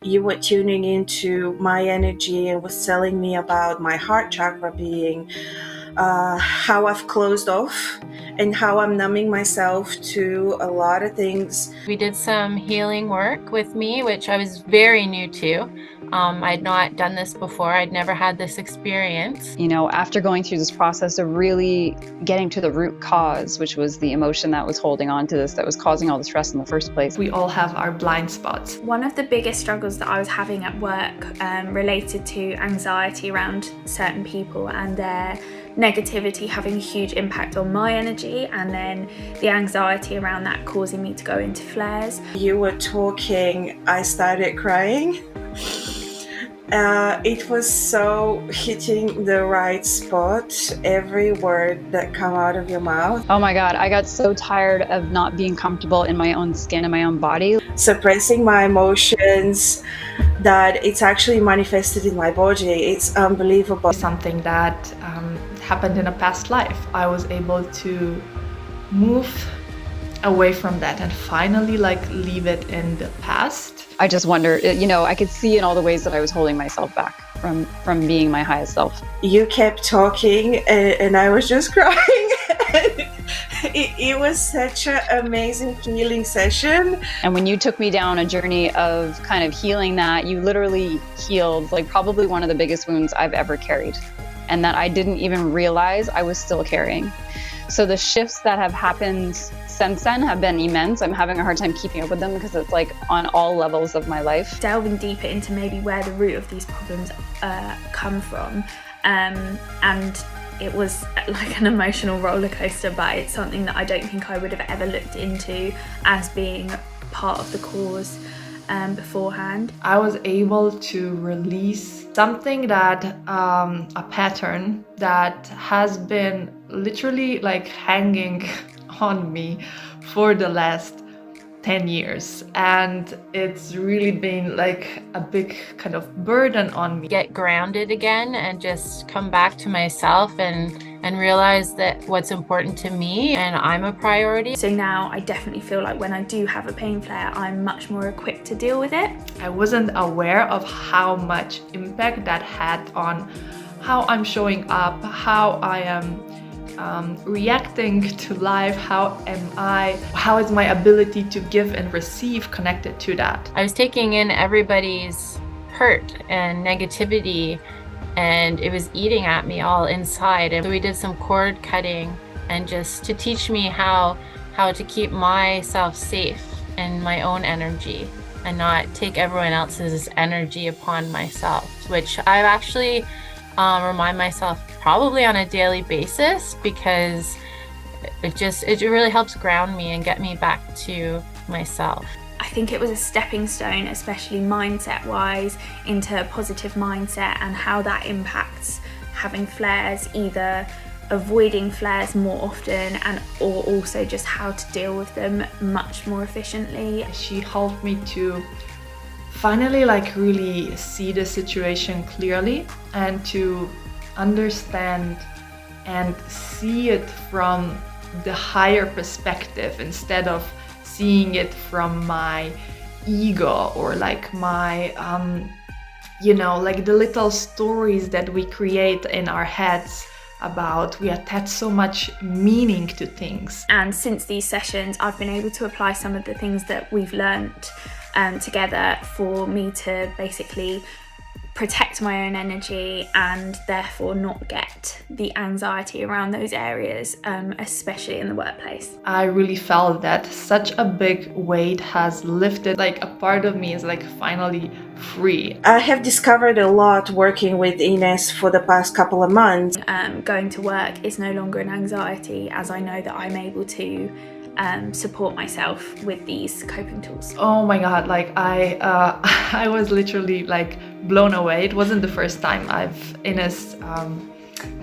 You were tuning into my energy and was telling me about my heart chakra being how I've closed off and how I'm numbing myself to a lot of things. We did some healing work with me, which I was very new to. I'd not done this before. I'd never had this experience. You know, after going through this process of really getting to the root cause, which was the emotion that was holding on to this, that was causing all the stress in the first place. We all have our blind spots. One of the biggest struggles that I was having at work related to anxiety around certain people and their negativity having a huge impact on my energy, and then the anxiety around that causing me to go into flares. You were talking, I started crying. It was so hitting the right spot, every word that come out of your mouth. Oh my God, I got so tired of not being comfortable in my own skin and my own body. Suppressing my emotions, that it's actually manifested in my body. It's unbelievable. Something that happened in a past life. I was able to move away from that and finally leave it in the past. I just wonder, you know, I could see in all the ways that I was holding myself back from being my highest self. You kept talking and I was just crying. It was such an amazing healing session. And when you took me down a journey of kind of healing that, you literally healed like probably one of the biggest wounds I've ever carried, and that I didn't even realize I was still carrying. So the shifts that have happened since then have been immense. I'm having a hard time keeping up with them because it's like on all levels of my life. Delving deeper into maybe where the root of these problems come from, and it was like an emotional roller coaster, but it's something that I don't think I would have ever looked into as being part of the cause beforehand. I was able to release something that, a pattern that has been literally hanging on me for the last 10 years. And it's really been a big kind of burden on me. Get grounded again and just come back to myself and realize that what's important to me and I'm a priority. So now I definitely feel like when I do have a pain flare, I'm much more equipped to deal with it. I wasn't aware of how much impact that had on how I'm showing up, how I am reacting to life, how is my ability to give and receive connected to that. I was taking in everybody's hurt and negativity, and it was eating at me all inside. And so we did some cord cutting, and just to teach me how to keep myself safe in my own energy and not take everyone else's energy upon myself, which I've actually remind myself probably on a daily basis, because it really helps ground me and get me back to myself. I think it was a stepping stone, especially mindset wise, into a positive mindset and how that impacts having flares, either avoiding flares more often or also just how to deal with them much more efficiently. She helped me to finally really see the situation clearly and to understand and see it from the higher perspective instead of seeing it from my ego or my the little stories that we create in our heads about. We attach so much meaning to things. And since these sessions, I've been able to apply some of the things that we've learnt together for me to basically protect my own energy and therefore not get the anxiety around those areas, especially in the workplace. I really felt that such a big weight has lifted. A part of me is finally free. I have discovered a lot working with Ines for the past couple of months. Going to work is no longer an anxiety, as I know that I'm able to support myself with these coping tools. Oh my God, I was literally blown away. It wasn't the first time Ines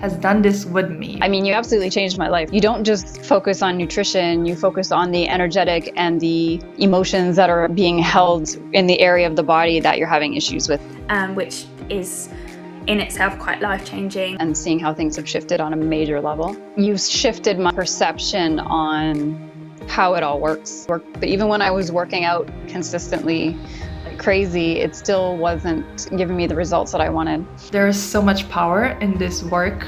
has done this with me. I mean, you absolutely changed my life. You don't just focus on nutrition, you focus on the energetic and the emotions that are being held in the area of the body that you're having issues with. Which is in itself quite life-changing. And seeing how things have shifted on a major level. You've shifted my perception on how it all works. But even when I was working out consistently, crazy, it still wasn't giving me the results that I wanted. There is so much power in this work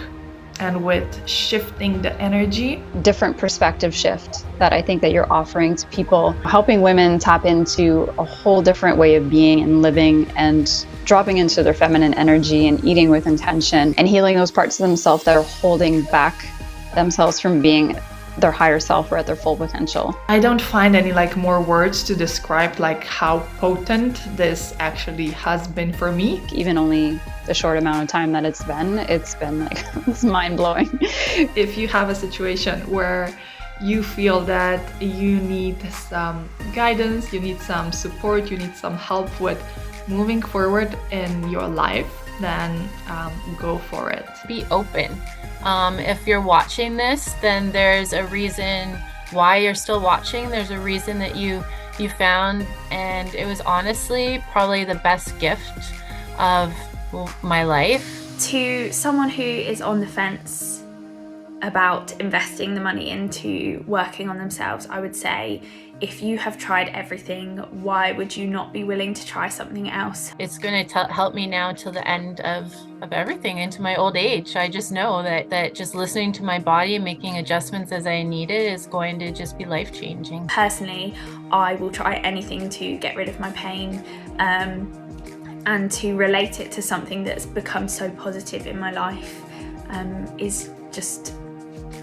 and with shifting the energy. Different perspective shift that I think that you're offering to people, helping women tap into a whole different way of being and living and dropping into their feminine energy and eating with intention and healing those parts of themselves that are holding back themselves from being their higher self or at their full potential. I don't find any like words to describe like how potent this actually has been for me. Even only the short amount of time that it's been like it's mind-blowing. If you have a situation where you feel that you need some guidance, you need some support, you need some help with moving forward in your life, then go for it. Be open. If you're watching this, then there's a reason why you're still watching. There's a reason that you found, and it was honestly probably the best gift of my life. To someone who is on the fence about investing the money into working on themselves, I would say, if you have tried everything, why would you not be willing to try something else? It's going to help me now till the end of everything, into my old age. I just know that just listening to my body and making adjustments as I need it is going to just be life-changing. Personally, I will try anything to get rid of my pain and to relate it to something that's become so positive in my life is just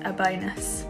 a bonus.